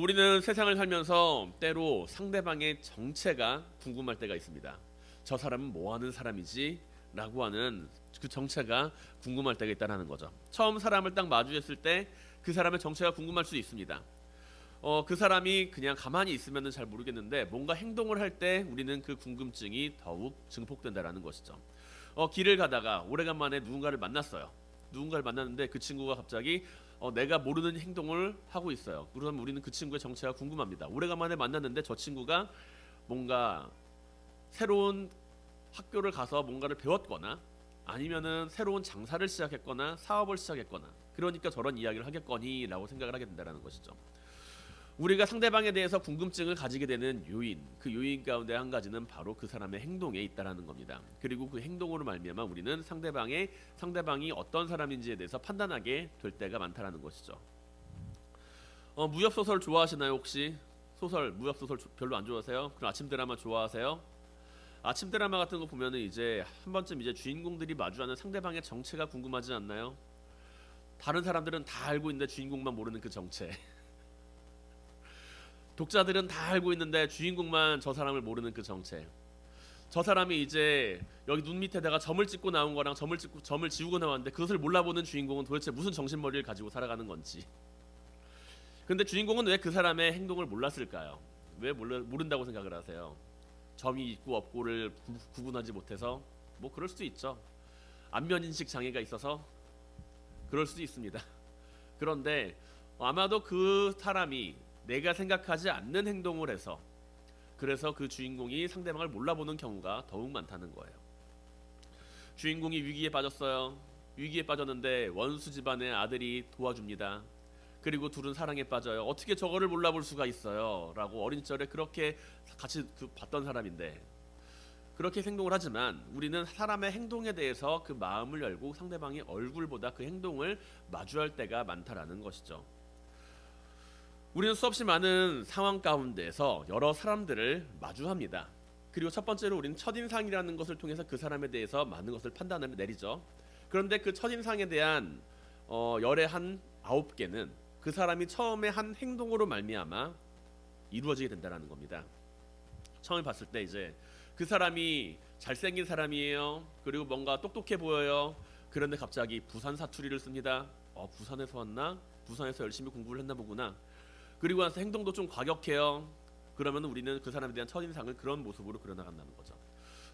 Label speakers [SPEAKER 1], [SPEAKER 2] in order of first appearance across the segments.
[SPEAKER 1] 우리는 세상을 살면서 때로 상대방의 정체가 궁금할 때가 있습니다. 저 사람은 뭐 하는 사람이지? 라고 하는 그 정체가 궁금할 때가 있다는 거죠. 처음 사람을 딱 마주했을 때 그 사람의 정체가 궁금할 수 있습니다. 그 사람이 그냥 가만히 있으면 잘 모르겠는데 뭔가 행동을 할 때 우리는 그 궁금증이 더욱 증폭된다는 것이죠. 길을 가다가 오래간만에 누군가를 만났어요. 누군가를 만났는데 그 친구가 갑자기 내가 모르는 행동을 하고 있어요. 그러면 우리는 그 친구의 정체가 궁금합니다. 오래간만에 만났는데 저 친구가 뭔가 새로운 학교를 가서 뭔가를 배웠거나 아니면은 새로운 장사를 시작했거나 사업을 시작했거나 그러니까 저런 이야기를 하겠거니 라고 생각을 하게 된다는 것이죠. 우리가 상대방에 대해서 궁금증을 가지게 되는 요인, 그 요인 가운데 한 가지는 바로 그 사람의 행동에 있다라는 겁니다. 그리고 그 행동으로 말미암아 우리는 상대방이 어떤 사람인지에 대해서 판단하게 될 때가 많다라는 것이죠. 무협 소설 좋아하시나요 혹시? 무협 소설 별로 안 좋아하세요? 그럼 아침 드라마 좋아하세요? 아침 드라마 같은 거 보면은 이제 한 번쯤 이제 주인공들이 마주하는 상대방의 정체가 궁금하지 않나요? 다른 사람들은 다 알고 있는데 주인공만 모르는 그 정체. 독자들은 다 알고 있는데 주인공만 저 사람을 모르는 그 정체. 저 사람이 이제 여기 눈 밑에다가 점을 찍고 나온 거랑 점을 지우고 나왔는데 그것을 몰라보는 주인공은 도대체 무슨 정신머리를 가지고 살아가는 건지. 근데 주인공은 왜 그 사람의 행동을 몰랐을까요? 왜 모른다고 생각을 하세요? 점이 있고 없고를 구분하지 못해서 뭐 그럴 수도 있죠. 안면인식 장애가 있어서 그럴 수도 있습니다. 그런데 아마도 그 사람이 내가 생각하지 않는 행동을 해서 그래서 그 주인공이 상대방을 몰라보는 경우가 더욱 많다는 거예요. 주인공이 위기에 빠졌어요. 위기에 빠졌는데 원수 집안의 아들이 도와줍니다. 그리고 둘은 사랑에 빠져요. 어떻게 저거를 몰라볼 수가 있어요? 라고 어린 시절에 그렇게 같이 봤던 사람인데 그렇게 행동을 하지만 우리는 사람의 행동에 대해서 그 마음을 열고 상대방의 얼굴보다 그 행동을 마주할 때가 많다라는 것이죠. 우리는 수없이 많은 상황 가운데서 여러 사람들을 마주합니다. 그리고 첫 번째로 우리는 첫인상이라는 것을 통해서 그 사람에 대해서 많은 것을 판단을 내리죠. 그런데 그 첫인상에 대한 열의 한 9개는 그 사람이 처음에 한 행동으로 말미암아 이루어지게 된다는 겁니다. 처음에 봤을 때 이제 그 사람이 잘생긴 사람이에요. 그리고 뭔가 똑똑해 보여요. 그런데 갑자기 부산 사투리를 씁니다. 부산에서 왔나? 부산에서 열심히 공부를 했나 보구나. 그리고 나서 행동도 좀 과격해요. 그러면 우리는 그 사람에 대한 첫인상을 그런 모습으로 그려나간다는 거죠.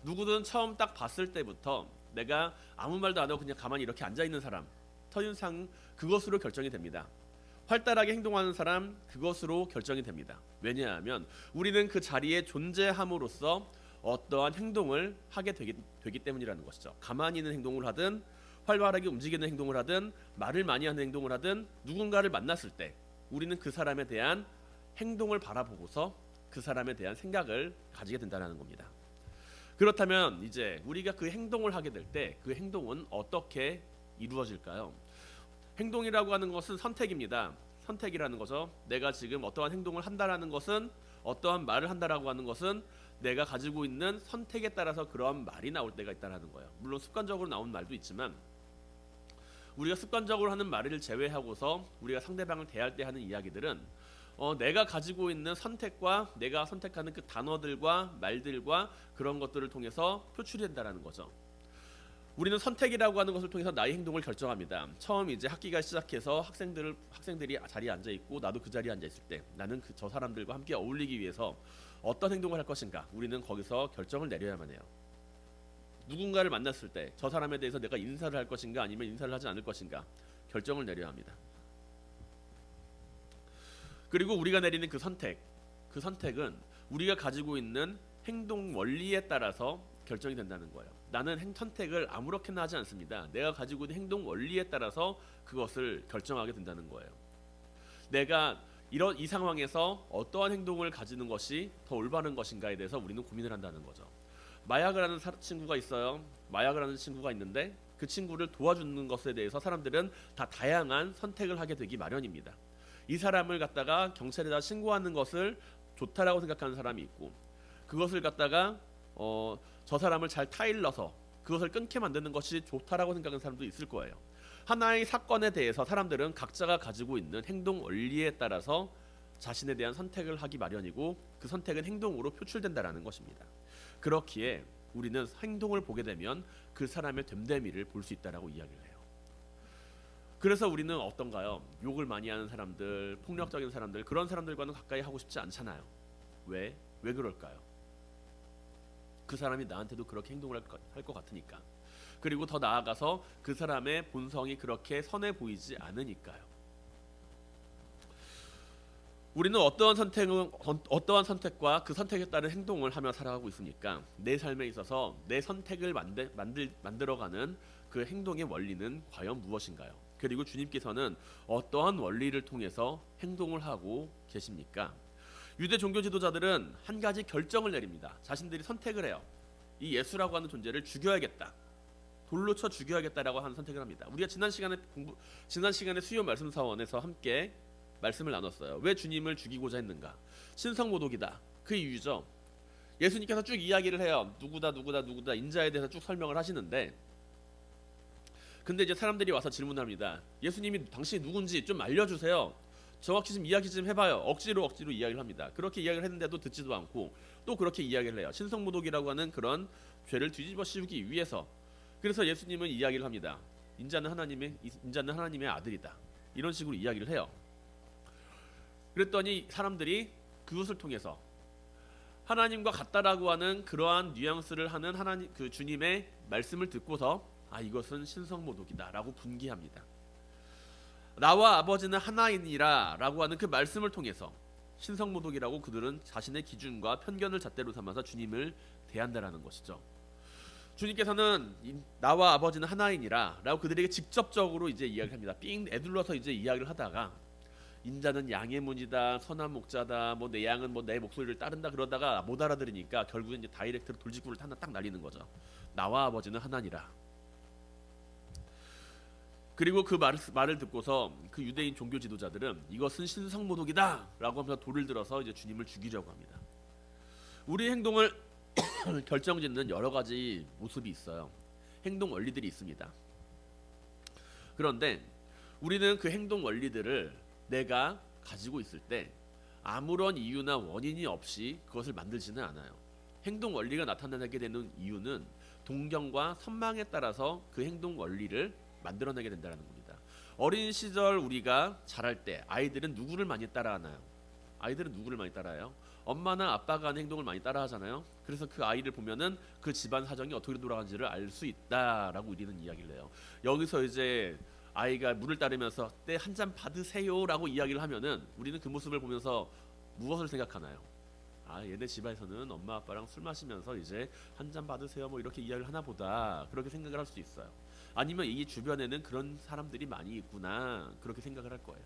[SPEAKER 1] 누구든 처음 딱 봤을 때부터 내가 아무 말도 안 하고 그냥 가만히 이렇게 앉아있는 사람, 첫인상 그것으로 결정이 됩니다. 활달하게 행동하는 사람 그것으로 결정이 됩니다. 왜냐하면 우리는 그 자리에 존재함으로써 어떠한 행동을 하게 되기 때문이라는 것이죠. 가만히 있는 행동을 하든 활발하게 움직이는 행동을 하든 말을 많이 하는 행동을 하든 누군가를 만났을 때 우리는 그 사람에 대한 행동을 바라보고서 그 사람에 대한 생각을 가지게 된다는 겁니다. 그렇다면 이제 우리가 그 행동을 하게 될 때 그 행동은 어떻게 이루어질까요? 행동이라고 하는 것은 선택입니다. 선택이라는 거죠. 내가 지금 어떠한 행동을 한다라는 것은 어떠한 말을 한다라고 하는 것은 내가 가지고 있는 선택에 따라서 그러한 말이 나올 때가 있다라는 거예요. 물론 습관적으로 나온 말도 있지만 우리가 습관적으로 하는 말을 제외하고서 우리가 상대방을 대할 때 하는 이야기들은 내가 가지고 있는 선택과 내가 선택하는 그 단어들과 말들과 그런 것들을 통해서 표출이 된다는 거죠. 우리는 선택이라고 하는 것을 통해서 나의 행동을 결정합니다. 처음 이제 학기가 시작해서 학생들이 자리에 앉아 있고 나도 그 자리에 앉아 있을 때 나는 저 사람들과 함께 어울리기 위해서 어떤 행동을 할 것인가 우리는 거기서 결정을 내려야만 해요. 누군가를 만났을 때 저 사람에 대해서 내가 인사를 할 것인가 아니면 인사를 하지 않을 것인가 결정을 내려야 합니다. 그리고 우리가 내리는 그 선택은 우리가 가지고 있는 행동 원리에 따라서 결정이 된다는 거예요. 나는 선택을 아무렇게나 하지 않습니다. 내가 가지고 있는 행동 원리에 따라서 그것을 결정하게 된다는 거예요. 내가 이 상황에서 어떠한 행동을 가지는 것이 더 올바른 것인가에 대해서 우리는 고민을 한다는 거죠. 마약을 하는 친구가 있어요. 마약을 하는 친구가 있는데 그 친구를 도와주는 것에 대해서 사람들은 다 다양한 선택을 하게 되기 마련입니다. 이 사람을 갖다가 경찰에다 신고하는 것을 좋다라고 생각하는 사람이 있고 그것을 갖다가 저 사람을 잘 타일러서 그것을 끊게 만드는 것이 좋다라고 생각하는 사람도 있을 거예요. 하나의 사건에 대해서 사람들은 각자가 가지고 있는 행동 원리에 따라서 자신에 대한 선택을 하기 마련이고 그 선택은 행동으로 표출된다라는 것입니다. 그렇기에 우리는 행동을 보게 되면 그 사람의 됨됨이를 볼 수 있다라고 이야기를 해요. 그래서 우리는 어떤가요? 욕을 많이 하는 사람들, 폭력적인 사람들, 그런 사람들과는 가까이 하고 싶지 않잖아요. 왜? 왜 그럴까요? 그 사람이 나한테도 그렇게 행동을 할 것 같으니까. 그리고 더 나아가서 그 사람의 본성이 그렇게 선해 보이지 않으니까요. 우리는 어떠한 선택과 그 선택에 따른 행동을 하며 살아가고 있습니까? 내 삶에 있어서 내 선택을 만들어가는 그 행동의 원리는 과연 무엇인가요? 그리고 주님께서는 어떠한 원리를 통해서 행동을 하고 계십니까? 유대 종교 지도자들은 한 가지 결정을 내립니다. 자신들이 선택을 해요. 이 예수라고 하는 존재를 죽여야겠다. 돌로 쳐 죽여야겠다라고 하는 선택을 합니다. 우리가 지난 시간에 수요 말씀 사원에서 함께 말씀을 나눴어요. 왜 주님을 죽이고자 했는가? 신성모독이다. 그 이유죠. 예수님께서 쭉 이야기를 해요. 누구다 인자에 대해서 쭉 설명을 하시는데, 근데 이제 사람들이 와서 질문합니다. 예수님이 당신이 누군지 좀 알려주세요. 정확히 좀 이야기 좀 해봐요. 억지로 이야기를 합니다. 그렇게 이야기를 했는데도 듣지도 않고 또 그렇게 이야기를 해요. 신성모독이라고 하는 그런 죄를 뒤집어 씌우기 위해서. 그래서 예수님은 이야기를 합니다. 인자는 하나님의 아들이다. 이런 식으로 이야기를 해요. 그랬더니 사람들이 그것을 통해서 하나님과 같다라고 하는 그러한 뉘앙스를 하는 그 주님의 말씀을 듣고서 이것은 신성모독이다라고 분개합니다. 나와 아버지는 하나이니라 라고 하는 그 말씀을 통해서 신성모독이라고 그들은 자신의 기준과 편견을 잣대로 삼아서 주님을 대한다라는 것이죠. 주님께서는 나와 아버지는 하나이니라 라고 그들에게 직접적으로 이제 이야기를 합니다. 삥 애둘러서 이제 이야기를 하다가 인자는 양의 문이다, 선한 목자다, 뭐 내 양은 뭐 내 목소리를 따른다 그러다가 못 알아들으니까 결국엔 이제 다이렉트로 돌직구를 하나 딱 날리는 거죠. 나와 아버지는 하나니라. 그리고 그 말을 듣고서 그 유대인 종교 지도자들은 이것은 신성모독이다라고 하면서 돌을 들어서 이제 주님을 죽이려고 합니다. 우리 행동을 결정짓는 여러 가지 모습이 있어요. 행동 원리들이 있습니다. 그런데 우리는 그 행동 원리들을 내가 가지고 있을 때 아무런 이유나 원인이 없이 그것을 만들지는 않아요. 행동 원리가 나타나게 되는 이유는 동경과 선망에 따라서 그 행동 원리를 만들어내게 된다는 겁니다. 어린 시절 우리가 자랄 때 아이들은 누구를 많이 따라하나요? 아이들은 누구를 많이 따라해요? 엄마나 아빠가 하는 행동을 많이 따라하잖아요. 그래서 그 아이를 보면은 그 집안 사정이 어떻게 돌아가는지를 알 수 있다라고 우리는 이야기를 해요. 여기서 이제 아이가 물을 따르면서 때 한 잔 받으세요라고 이야기를 하면은 우리는 그 모습을 보면서 무엇을 생각하나요? 얘네 집에서는 엄마 아빠랑 술 마시면서 이제 한 잔 받으세요 뭐 이렇게 이야기를 하나 보다, 그렇게 생각을 할 수 있어요. 아니면 이 주변에는 그런 사람들이 많이 있구나, 그렇게 생각을 할 거예요.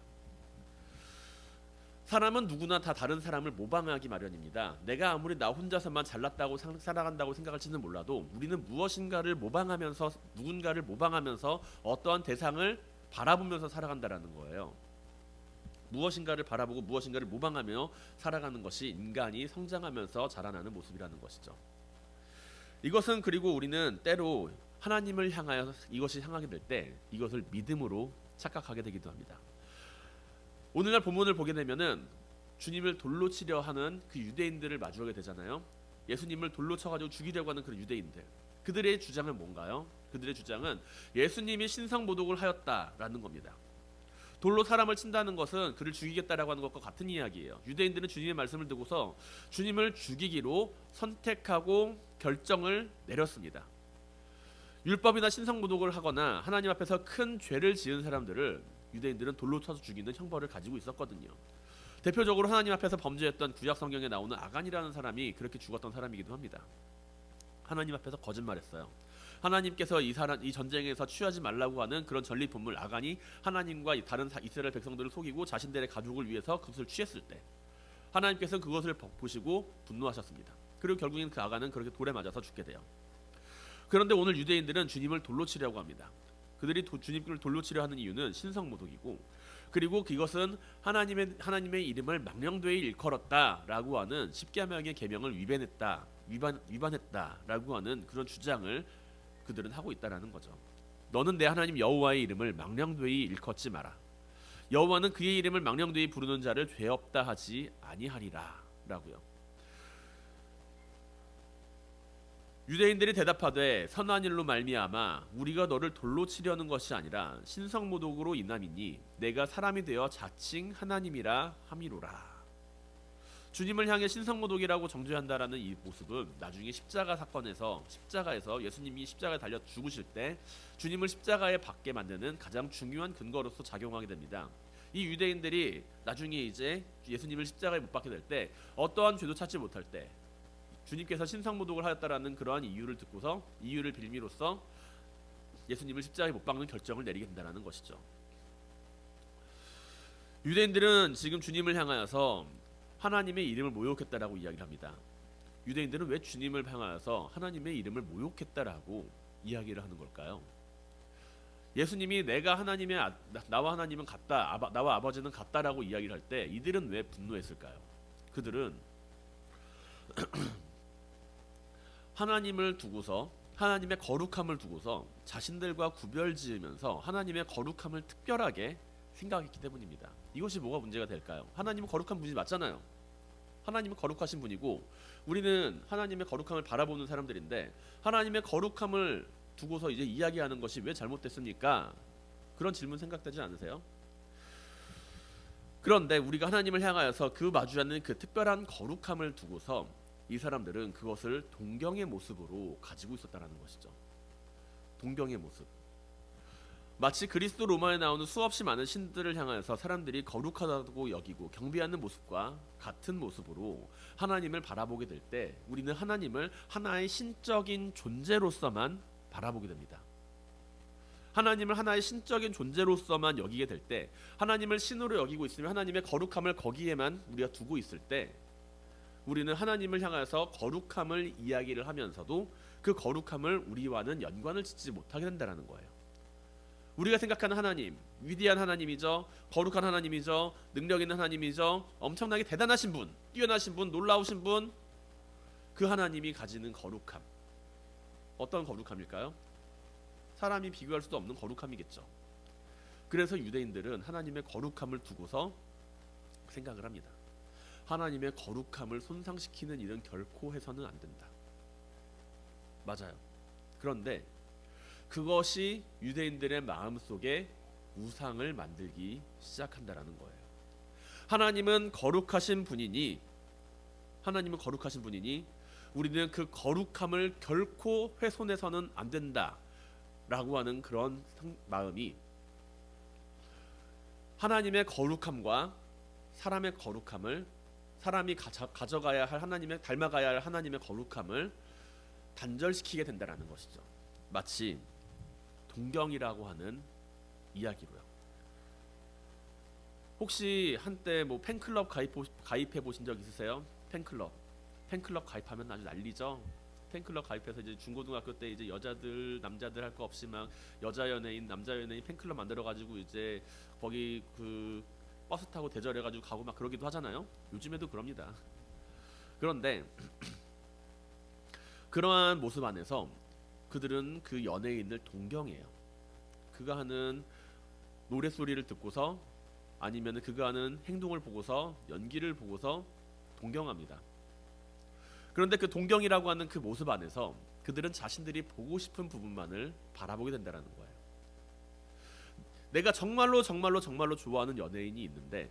[SPEAKER 1] 사람은 누구나 다 다른 사람을 모방하기 마련입니다. 내가 아무리 나 혼자서만 잘났다고 살아간다고 생각할지는 몰라도 우리는 무엇인가를 모방하면서, 누군가를 모방하면서 어떠한 대상을 바라보면서 살아간다라는 거예요. 무엇인가를 바라보고 무엇인가를 모방하며 살아가는 것이 인간이 성장하면서 자라나는 모습이라는 것이죠. 이것은, 그리고 우리는 때로 하나님을 향하여 이것이 향하게 될 때 이것을 믿음으로 착각하게 되기도 합니다. 오늘날 본문을 보게 되면은 주님을 돌로 치려 하는 그 유대인들을 마주하게 되잖아요. 예수님을 돌로 쳐가지고 죽이려고 하는 그런 유대인들. 그들의 주장은 뭔가요? 그들의 주장은 예수님이 신성모독을 하였다라는 겁니다. 돌로 사람을 친다는 것은 그를 죽이겠다라고 하는 것과 같은 이야기예요. 유대인들은 주님의 말씀을 듣고서 주님을 죽이기로 선택하고 결정을 내렸습니다. 율법이나 신성모독을 하거나 하나님 앞에서 큰 죄를 지은 사람들을 유대인들은 돌로 쳐서 죽이는 형벌을 가지고 있었거든요. 대표적으로 하나님 앞에서 범죄했던 구약 성경에 나오는 아간이라는 사람이 그렇게 죽었던 사람이기도 합니다. 하나님 앞에서 거짓말했어요. 하나님께서 이 전쟁에서 취하지 말라고 하는 그런 전리품을 아간이 하나님과 다른 이스라엘 백성들을 속이고 자신들의 가족을 위해서 그것을 취했을 때 하나님께서는 그것을 보시고 분노하셨습니다. 그리고 결국엔 그 아간은 그렇게 돌에 맞아서 죽게 돼요. 그런데 오늘 유대인들은 주님을 돌로 치려고 합니다. 그들이 주님을 돌로 치려 하는 이유는 신성모독이고, 그리고 그것은 하나님의 이름을 망령되이 일컬었다라고 하는 십계명의 계명을 위반했다라고 하는 그런 주장을 그들은 하고 있다라는 거죠. 너는 내 하나님 여호와의 이름을 망령되이 일컫지 마라. 여호와는 그의 이름을 망령되이 부르는 자를 죄 없다 하지 아니하리라 라고요. 유대인들이 대답하되 선한 일로 말미암아 우리가 너를 돌로 치려는 것이 아니라 신성모독으로 인함이니 내가 사람이 되어 자칭 하나님이라 함이로라. 주님을 향해 신성모독이라고 정죄한다라는 이 모습은 나중에 십자가 사건에서 십자가에서 예수님이 십자가에 달려 죽으실 때 주님을 십자가에 박게 만드는 가장 중요한 근거로서 작용하게 됩니다. 이 유대인들이 나중에 이제 예수님을 십자가에 못 박게 될 때 어떠한 죄도 찾지 못할 때 주님께서 신성모독을 하였다라는 그러한 이유를 듣고서 이유를 빌미로써 예수님을 십자가에 못 박는 결정을 내리게 된다는 것이죠. 유대인들은 지금 주님을 향하여서 하나님의 이름을 모욕했다라고 이야기를 합니다. 유대인들은 왜 주님을 향하여서 하나님의 이름을 모욕했다라고 이야기를 하는 걸까요? 예수님이 내가 하나님의 나와 하나님은 같다, 나와 아버지는 같다라고 이야기를 할 때 이들은 왜 분노했을까요? 그들은 하나님을 두고서 하나님의 거룩함을 두고서 자신들과 구별지으면서 하나님의 거룩함을 특별하게 생각했기 때문입니다. 이것이 뭐가 문제가 될까요? 하나님은 거룩한 분이 맞잖아요. 하나님은 거룩하신 분이고 우리는 하나님의 거룩함을 바라보는 사람들인데 하나님의 거룩함을 두고서 이제 이야기하는 것이 왜 잘못됐습니까? 그런 질문 생각되지 않으세요? 그런데 우리가 하나님을 향하여서 그 마주하는 그 특별한 거룩함을 두고서 이 사람들은 그것을 동경의 모습으로 가지고 있었다는 것이죠. 동경의 모습. 마치 그리스도 로마에 나오는 수없이 많은 신들을 향하여서 사람들이 거룩하다고 여기고 경배하는 모습과 같은 모습으로 하나님을 바라보게 될 때 우리는 하나님을 하나의 신적인 존재로서만 바라보게 됩니다. 하나님을 하나의 신적인 존재로서만 여기게 될 때 하나님을 신으로 여기고 있으면 하나님의 거룩함을 거기에만 우리가 두고 있을 때 우리는 하나님을 향해서 거룩함을 이야기를 하면서도 그 거룩함을 우리와는 연관을 짓지 못하게 된다는 거예요. 우리가 생각하는 하나님, 위대한 하나님이죠. 거룩한 하나님이죠. 능력 있는 하나님이죠. 엄청나게 대단하신 분, 뛰어나신 분, 놀라우신 분. 그 하나님이 가지는 거룩함. 어떤 거룩함일까요? 사람이 비교할 수도 없는 거룩함이겠죠. 그래서 유대인들은 하나님의 거룩함을 두고서 생각을 합니다. 하나님의 거룩함을 손상시키는 일은 결코 해서는 안 된다. 맞아요. 그런데 그것이 유대인들의 마음속에 우상을 만들기 시작한다라는 거예요. 하나님은 거룩하신 분이니 우리는 그 거룩함을 결코 훼손해서는 안 된다라고 하는 그런 마음이 하나님의 거룩함과 사람의 거룩함을 사람이 가져가야 할 하나님의 닮아가야 할 하나님의 거룩함을 단절시키게 된다라는 것이죠. 마치 동경이라고 하는 이야기로요. 혹시 한때 뭐 팬클럽 가입해 보신 적 있으세요? 팬클럽 가입하면 아주 난리죠. 팬클럽 가입해서 이제 중고등학교 때 이제 여자들 남자들 할 거 없이 막 여자 연예인 남자 연예인 팬클럽 만들어 가지고 이제 거기 그 버스 타고 대절해 가지고 가고 막 그러기도 하잖아요. 요즘에도 그럽니다. 그런데 그러한 모습 안에서 그들은 그 연예인을 동경해요. 그가 하는 노랫소리를 듣고서 아니면 그가 하는 행동을 보고서 연기를 보고서 동경합니다. 그런데 그 동경이라고 하는 그 모습 안에서 그들은 자신들이 보고 싶은 부분만을 바라보게 된다는 거예요. 내가 정말로 좋아하는 연예인이 있는데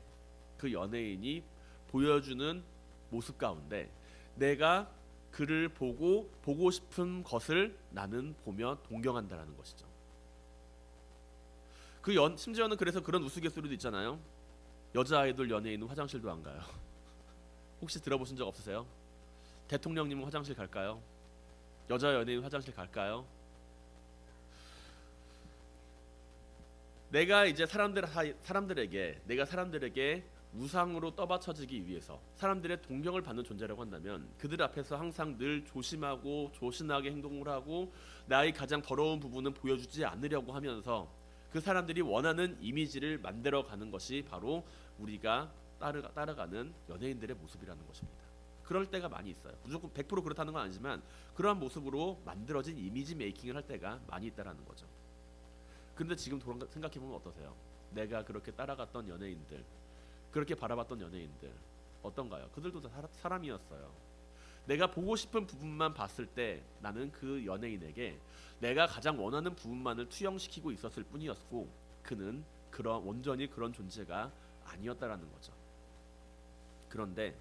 [SPEAKER 1] 그 연예인이 보여주는 모습 가운데 내가 그를 보고 싶은 것을 나는 보며 동경한다라는 것이죠. 심지어는 그래서 그런 우스갯소리도 있잖아요. 여자 아이돌 연예인은 화장실도 안 가요. 혹시 들어보신 적 없으세요? 대통령님은 화장실 갈까요? 여자 연예인 화장실 갈까요? 내가 이제 사람들에게 우상으로 떠받쳐지기 위해서 사람들의 동경을 받는 존재라고 한다면 그들 앞에서 항상 늘 조심하고 조신하게 행동을 하고 나의 가장 더러운 부분은 보여주지 않으려고 하면서 그 사람들이 원하는 이미지를 만들어가는 것이 바로 우리가 따라가는 연예인들의 모습이라는 것입니다. 그럴 때가 많이 있어요. 무조건 100% 그렇다는 건 아니지만 그러한 모습으로 만들어진 이미지 메이킹을 할 때가 많이 있다라는 거죠. 근데 지금 생각해보면 어떠세요? 내가 그렇게 따라갔던 연예인들, 그렇게 바라봤던 연예인들 어떤가요? 그들도 다 사람이었어요. 내가 보고 싶은 부분만 봤을 때 나는 그 연예인에게 내가 가장 원하는 부분만을 투영시키고 있었을 뿐이었고 그는 온전히 그런 존재가 아니었다라는 거죠. 그런데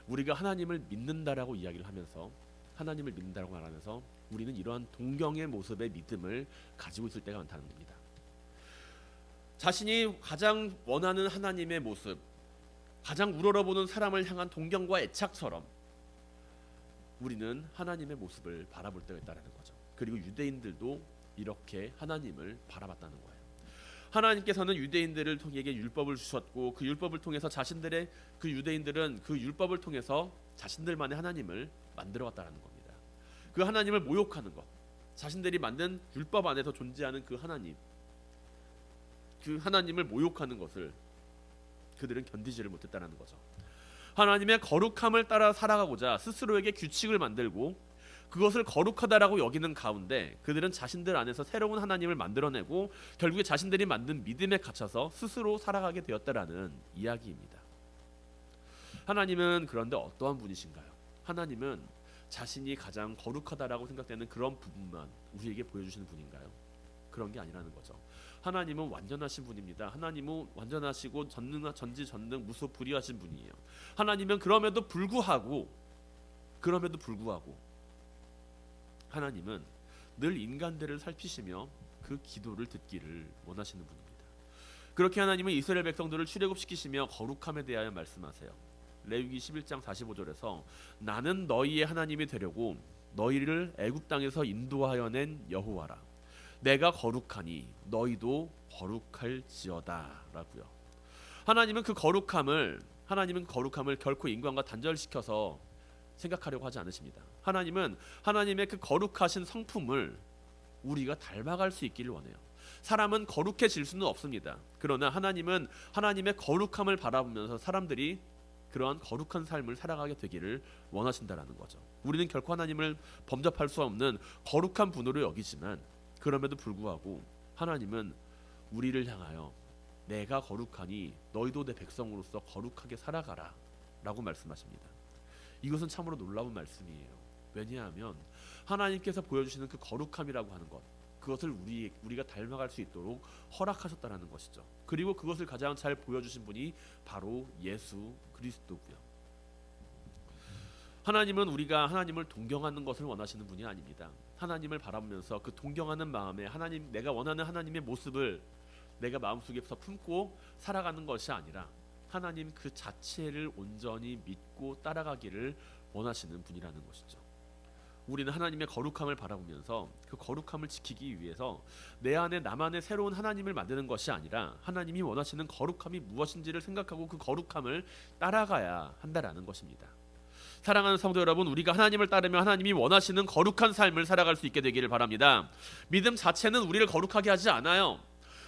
[SPEAKER 1] 우리가 하나님을 믿는다라고 이야기를 하면서 하나님을 믿는다라고 말하면서 우리는 이러한 동경의 모습의 믿음을 가지고 있을 때가 많다는 겁니다. 자신이 가장 원하는 하나님의 모습, 가장 우러러보는 사람을 향한 동경과 애착처럼 우리는 하나님의 모습을 바라볼 때가 있다는 거죠. 그리고 유대인들도 이렇게 하나님을 바라봤다는 거예요. 하나님께서는 유대인들에게 율법을 주셨고 그 율법을 통해서 자신들의 그 유대인들은 그 율법을 통해서 자신들만의 하나님을 만들어갔다는 겁니다. 그 하나님을 모욕하는 것, 자신들이 만든 율법 안에서 존재하는 그 하나님을 모욕하는 것을 그들은 견디지를 못했다는 거죠. 하나님의 거룩함을 따라 살아가고자 스스로에게 규칙을 만들고 그것을 거룩하다라고 여기는 가운데 그들은 자신들 안에서 새로운 하나님을 만들어내고 결국에 자신들이 만든 믿음에 갇혀서 스스로 살아가게 되었다라는 이야기입니다. 하나님은 그런데 어떠한 분이신가요? 하나님은 자신이 가장 거룩하다라고 생각되는 그런 부분만 우리에게 보여주시는 분인가요? 그런 게 아니라는 거죠. 하나님은 완전하신 분입니다. 하나님은 완전하시고 전지전능 무소불위하신 분이에요. 하나님은 그럼에도 불구하고 하나님은 늘 인간들을 살피시며 그 기도를 듣기를 원하시는 분입니다. 그렇게 하나님은 이스라엘 백성들을 출애굽시키시며 거룩함에 대하여 말씀하세요. 레위기 11장 45절에서 나는 너희의 하나님이 되려고 너희를 애굽 땅에서 인도하여 낸 여호와라. 내가 거룩하니 너희도 거룩할지어다 라고요. 하나님은 거룩함을 결코 인간과 단절시켜서 생각하려고 하지 않으십니다. 하나님은 하나님의 그 거룩하신 성품을 우리가 닮아갈 수 있기를 원해요. 사람은 거룩해질 수는 없습니다. 그러나 하나님은 하나님의 거룩함을 바라보면서 사람들이 그러한 거룩한 삶을 살아가게 되기를 원하신다라는 거죠. 우리는 결코 하나님을 범접할 수 없는 거룩한 분으로 여기지만 그럼에도 불구하고 하나님은 우리를 향하여 내가 거룩하니 너희도 내 백성으로서 거룩하게 살아가라 라고 말씀하십니다. 이것은 참으로 놀라운 말씀이에요. 왜냐하면 하나님께서 보여주시는 그 거룩함이라고 하는 것, 그것을 우리가 닮아갈 수 있도록 허락하셨다는 것이죠. 그리고 그것을 가장 잘 보여주신 분이 바로 예수 그리스도고요. 하나님은 우리가 하나님을 동경하는 것을 원하시는 분이 아닙니다. 하나님을 바라보면서 그 동경하는 마음에 내가 원하는 하나님의 모습을 내가 마음속에서 품고 살아가는 것이 아니라 하나님 그 자체를 온전히 믿고 따라가기를 원하시는 분이라는 것이죠. 우리는 하나님의 거룩함을 바라보면서 그 거룩함을 지키기 위해서 내 안에 나만의 새로운 하나님을 만드는 것이 아니라 하나님이 원하시는 거룩함이 무엇인지를 생각하고 그 거룩함을 따라가야 한다라는 것입니다. 사랑하는 성도 여러분, 우리가 하나님을 따르며 하나님이 원하시는 거룩한 삶을 살아갈 수 있게 되기를 바랍니다. 믿음 자체는 우리를 거룩하게 하지 않아요.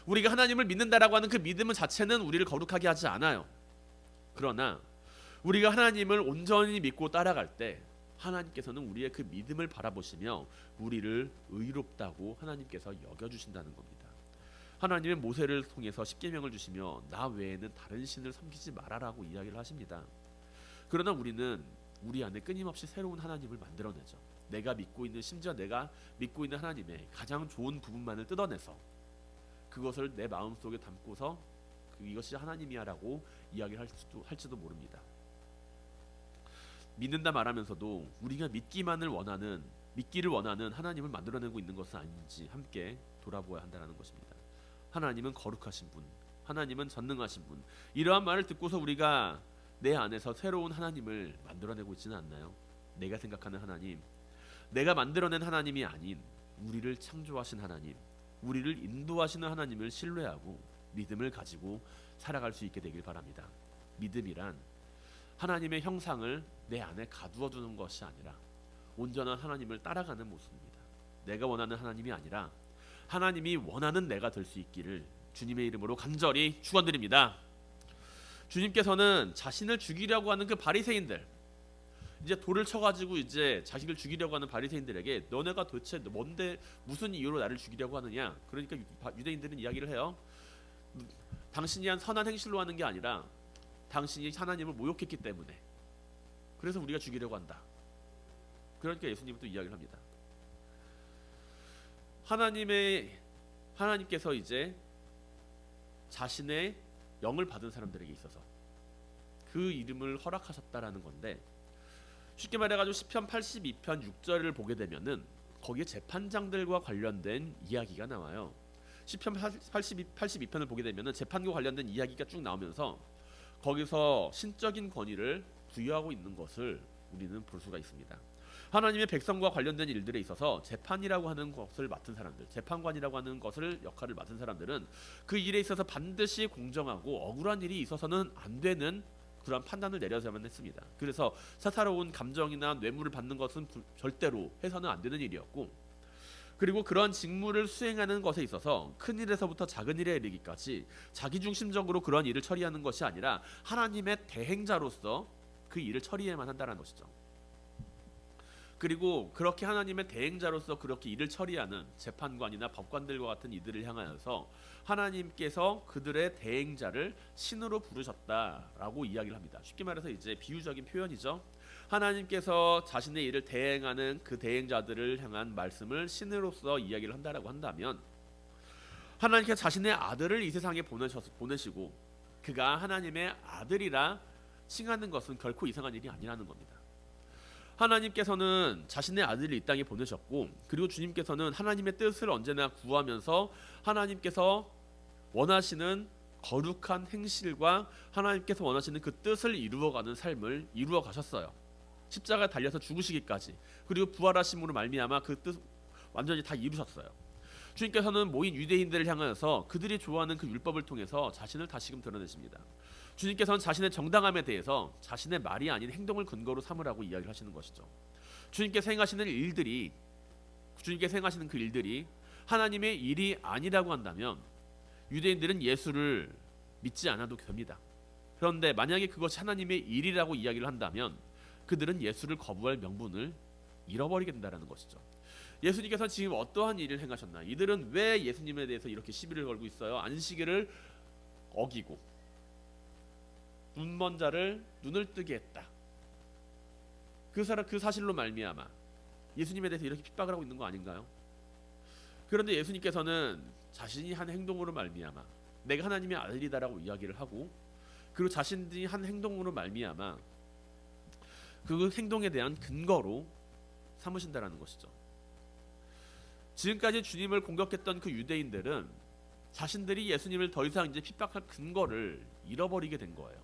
[SPEAKER 1] 우리가 하나님을 믿는다라고 하는 그 믿음 자체는 우리를 거룩하게 하지 않아요. 그러나 우리가 하나님을 온전히 믿고 따라갈 때 하나님께서는 우리의 그 믿음을 바라보시며 우리를 의롭다고 하나님께서 여겨주신다는 겁니다. 하나님은 모세를 통해서 십계명을 주시며 나 외에는 다른 신을 섬기지 말아라고 이야기를 하십니다. 그러나 우리는 우리 안에 끊임없이 새로운 하나님을 만들어내죠. 심지어 내가 믿고 있는 하나님의 가장 좋은 부분만을 뜯어내서 그것을 내 마음속에 담고서 이것이 하나님이야라고 이야기를 할지도 모릅니다. 믿는다 말하면서도 우리가 믿기를 원하는 하나님을 만들어내고 있는 것은 아닌지 함께 돌아보아야 한다는 것입니다. 하나님은 거룩하신 분, 하나님은 전능하신 분, 이러한 말을 듣고서 우리가 내 안에서 새로운 하나님을 만들어내고 있지는 않나요? 내가 생각하는 하나님, 내가 만들어낸 하나님이 아닌 우리를 창조하신 하나님, 우리를 인도하시는 하나님을 신뢰하고 믿음을 가지고 살아갈 수 있게 되길 바랍니다. 믿음이란 하나님의 형상을 내 안에 가두어 두는 것이 아니라 온전한 하나님을 따라가는 모습입니다. 내가 원하는 하나님이 아니라 하나님이 원하는 내가 될 수 있기를 주님의 이름으로 간절히 축원드립니다. 주님께서는 자신을 죽이려고 하는 그 바리새인들, 이제 돌을 쳐가지고 이제 자식을 죽이려고 하는 바리새인들에게 너네가 도대체 뭔데 무슨 이유로 나를 죽이려고 하느냐? 그러니까 유대인들은 이야기를 해요. 당신이 한 선한 행실로 하는 게 아니라 당신이 하나님을 모욕했기 때문에 그래서 우리가 죽이려고 한다. 그러니까 예수님은 또 이야기를 합니다. 하나님께서 이제 자신의 영을 받은 사람들에게 있어서 그 이름을 허락하셨다라는 건데, 쉽게 말해가지고 시편 82편 6절을 보게 되면은 거기에 재판장들과 관련된 이야기가 나와요. 시편 82편을 보게 되면은 재판과 관련된 이야기가 쭉 나오면서 거기서 신적인 권위를 부여하고 있는 것을 우리는 볼 수가 있습니다. 하나님의 백성과 관련된 일들에 있어서 재판이라고 하는 것을 맡은 사람들, 재판관이라고 하는 것을 역할을 맡은 사람들은 그 일에 있어서 반드시 공정하고 억울한 일이 있어서는 안 되는 그런 판단을 내려야만 했습니다. 그래서 사사로운 감정이나 뇌물을 받는 것은 절대로 해서는 안 되는 일이었고, 그리고 그러한 직무를 수행하는 것에 있어서 큰 일에서부터 작은 일에 이르기까지 자기중심적으로 그러한 일을 처리하는 것이 아니라 하나님의 대행자로서 그 일을 처리해야만 한다는 것이죠. 그리고 그렇게 하나님의 대행자로서 그렇게 일을 처리하는 재판관이나 법관들과 같은 이들을 향하여서 하나님께서 그들의 대행자를 신으로 부르셨다라고 이야기를 합니다. 쉽게 말해서 이제 비유적인 표현이죠. 하나님께서 자신의 일을 대행하는 그 대행자들을 향한 말씀을 신으로서 이야기를 한다라고 한다면, 하나님께서 자신의 아들을 이 세상에 보내시고 그가 하나님의 아들이라 칭하는 것은 결코 이상한 일이 아니라는 겁니다. 하나님께서는 자신의 아들을 이 땅에 보내셨고, 그리고 주님께서는 하나님의 뜻을 언제나 구하면서 하나님께서 원하시는 거룩한 행실과 하나님께서 원하시는 그 뜻을 이루어가는 삶을 이루어 가셨어요. 십자가에 달려서 죽으시기까지, 그리고 부활하심으로 말미암아 그 뜻 완전히 다 이루셨어요. 주님께서는 모인 유대인들을 향하여서 그들이 좋아하는 그 율법을 통해서 자신을 다시금 드러내십니다. 주님께서는 자신의 정당함에 대해서 자신의 말이 아닌 행동을 근거로 삼으라고 이야기를 하시는 것이죠. 주님께서 행하시는 그 일들이 하나님의 일이 아니라고 한다면 유대인들은 예수를 믿지 않아도 됩니다. 그런데 만약에 그것이 하나님의 일이라고 이야기를 한다면 그들은 예수를 거부할 명분을 잃어버리게 된다는 것이죠. 예수님께서 지금 어떠한 일을 행하셨나? 이들은 왜 예수님에 대해서 이렇게 시비를 걸고 있어요? 안식일을 어기고 눈먼 자를 눈을 뜨게 했다. 그 사실로 말미암아 예수님에 대해서 이렇게 핍박을 하고 있는 거 아닌가요? 그런데 예수님께서는 자신이 한 행동으로 말미암아 내가 하나님의 아들이다라고 이야기를 하고, 그리고 자신이 한 행동으로 말미암아 그 행동에 대한 근거로 삼으신다라는 것이죠. 지금까지 주님을 공격했던 그 유대인들은 자신들이 예수님을 더 이상 이제 핍박할 근거를 잃어버리게 된 거예요.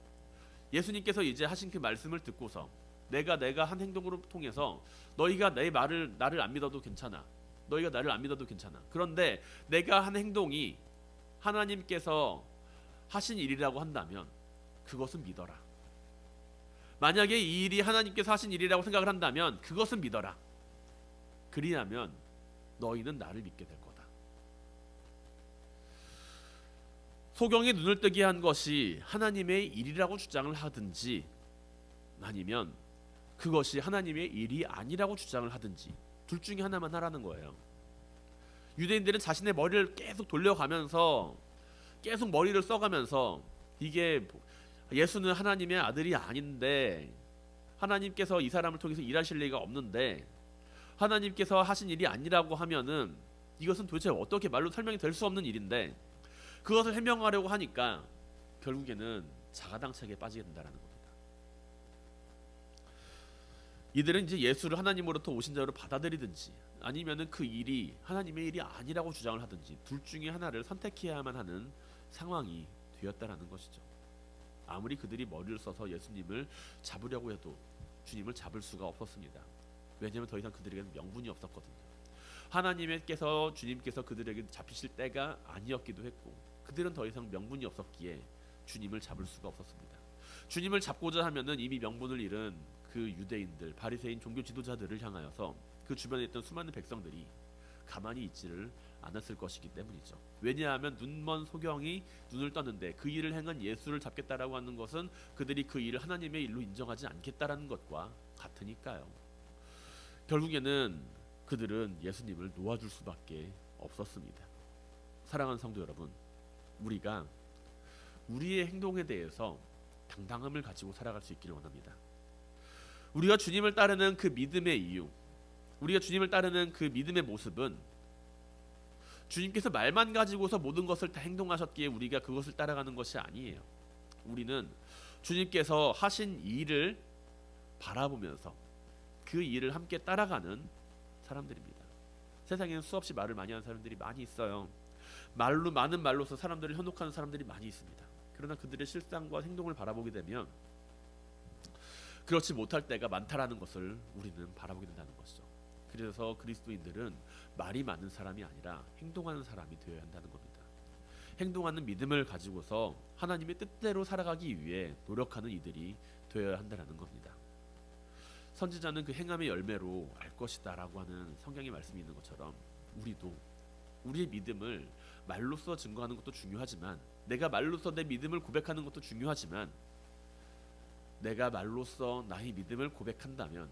[SPEAKER 1] 예수님께서 이제 하신 그 말씀을 듣고서 내가 한 행동으로 통해서 너희가 나를 안 믿어도 괜찮아. 너희가 나를 안 믿어도 괜찮아. 그런데 내가 한 행동이 하나님께서 하신 일이라고 한다면 그것은 믿어라. 만약에 이 일이 하나님께서 하신 일이라고 생각을 한다면 그것은 믿어라. 그리하면 너희는 나를 믿게 될 거다. 소경이 눈을 뜨게 한 것이 하나님의 일이라고 주장을 하든지 아니면 그것이 하나님의 일이 아니라고 주장을 하든지 둘 중에 하나만 하라는 거예요. 유대인들은 자신의 머리를 계속 돌려가면서 계속 머리를 써가면서 이게 예수는 하나님의 아들이 아닌데 하나님께서 이 사람을 통해서 일하실 리가 없는데 하나님께서 하신 일이 아니라고 하면은 이것은 도대체 어떻게 말로 설명이 될 수 없는 일인데 그것을 해명하려고 하니까 결국에는 자가당착에 빠지게 된다는 겁니다. 이들은 이제 예수를 하나님으로부터 오신 자로 받아들이든지 아니면은 그 일이 하나님의 일이 아니라고 주장을 하든지 둘 중에 하나를 선택해야만 하는 상황이 되었다라는 것이죠. 아무리 그들이 머리를 써서 예수님을 잡으려고 해도 주님을 잡을 수가 없었습니다. 왜냐하면 더 이상 그들에게는 명분이 없었거든요. 하나님께서 주님께서 그들에게 잡히실 때가 아니었기도 했고 그들은 더 이상 명분이 없었기에 주님을 잡을 수가 없었습니다. 주님을 잡고자 하면은 이미 명분을 잃은 그 유대인들, 바리새인 종교 지도자들을 향하여서 그 주변에 있던 수많은 백성들이 가만히 있지를 않았을 것이기 때문이죠. 왜냐하면 눈먼 소경이 눈을 떴는데 그 일을 행한 예수를 잡겠다라고 하는 것은 그들이 그 일을 하나님의 일로 인정하지 않겠다라는 것과 같으니까요. 결국에는 그들은 예수님을 놓아줄 수밖에 없었습니다. 사랑하는 성도 여러분, 우리가 우리의 행동에 대해서 당당함을 가지고 살아갈 수 있기를 원합니다. 우리가 주님을 따르는 그 믿음의 이유, 우리가 주님을 따르는 그 믿음의 모습은 주님께서 말만 가지고서 모든 것을 다 행동하셨기에 우리가 그것을 따라가는 것이 아니에요. 우리는 주님께서 하신 일을 바라보면서 그 일을 함께 따라가는 사람들입니다. 세상에는 수없이 말을 많이 하는 사람들이 많이 있어요. 말로 많은 말로서 사람들을 현혹하는 사람들이 많이 있습니다. 그러나 그들의 실상과 행동을 바라보게 되면 그렇지 못할 때가 많다라는 것을 우리는 바라보게 된다는 것이죠. 그래서 그리스도인들은 말이 많은 사람이 아니라 행동하는 사람이 되어야 한다는 겁니다. 행동하는 믿음을 가지고서 하나님의 뜻대로 살아가기 위해 노력하는 이들이 되어야 한다는 겁니다. 선지자는 그 행함의 열매로 알 것이다 라고 하는 성경의 말씀이 있는 것처럼 우리도 우리의 믿음을 말로써 증거하는 것도 중요하지만, 내가 말로써 내 믿음을 고백하는 것도 중요하지만, 내가 말로써 나의 믿음을 고백한다면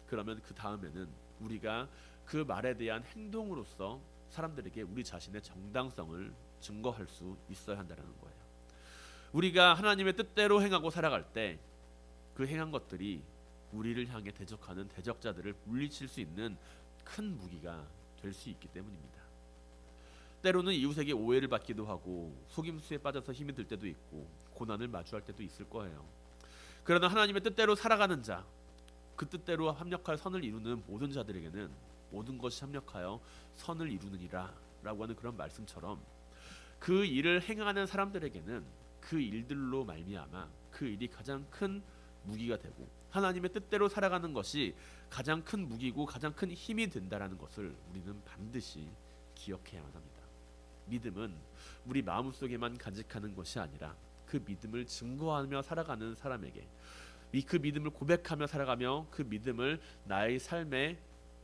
[SPEAKER 1] 그러면 그 다음에는 우리가 그 말에 대한 행동으로서 사람들에게 우리 자신의 정당성을 증거할 수 있어야 한다는 거예요. 우리가 하나님의 뜻대로 행하고 살아갈 때 그 행한 것들이 우리를 향해 대적하는 대적자들을 물리칠 수 있는 큰 무기가 될 수 있기 때문입니다. 때로는 이웃에게 오해를 받기도 하고 속임수에 빠져서 힘이 들 때도 있고 고난을 마주할 때도 있을 거예요. 그러나 하나님의 뜻대로 살아가는 자, 그 뜻대로 합력하여 선을 이루는 모든 자들에게는 모든 것이 합력하여 선을 이루느니라 라고 하는 그런 말씀처럼 그 일을 행하는 사람들에게는 그 일들로 말미암아 그 일이 가장 큰 무기가 되고 하나님의 뜻대로 살아가는 것이 가장 큰 무기고 가장 큰 힘이 된다라는 것을 우리는 반드시 기억해야만 합니다. 믿음은 우리 마음속에만 간직하는 것이 아니라 그 믿음을 증거하며 살아가는 사람에게, 그 믿음을 고백하며 살아가며 그 믿음을 나의 삶의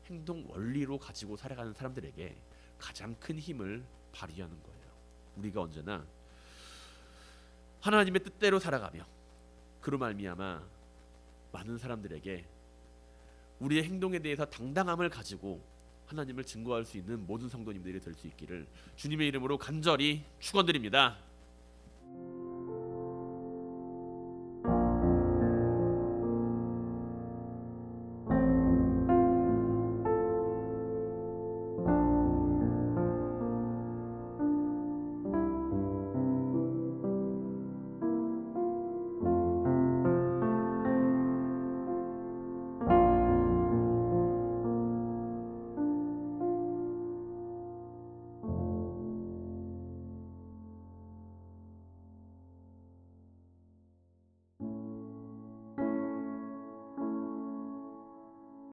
[SPEAKER 1] 행동 원리로 가지고 살아가는 사람들에게 가장 큰 힘을 발휘하는 거예요. 우리가 언제나 하나님의 뜻대로 살아가며 그로 말미암아 많은 사람들에게 우리의 행동에 대해서 당당함을 가지고 하나님을 증거할 수 있는 모든 성도님들이 될 수 있기를 주님의 이름으로 간절히 축원드립니다.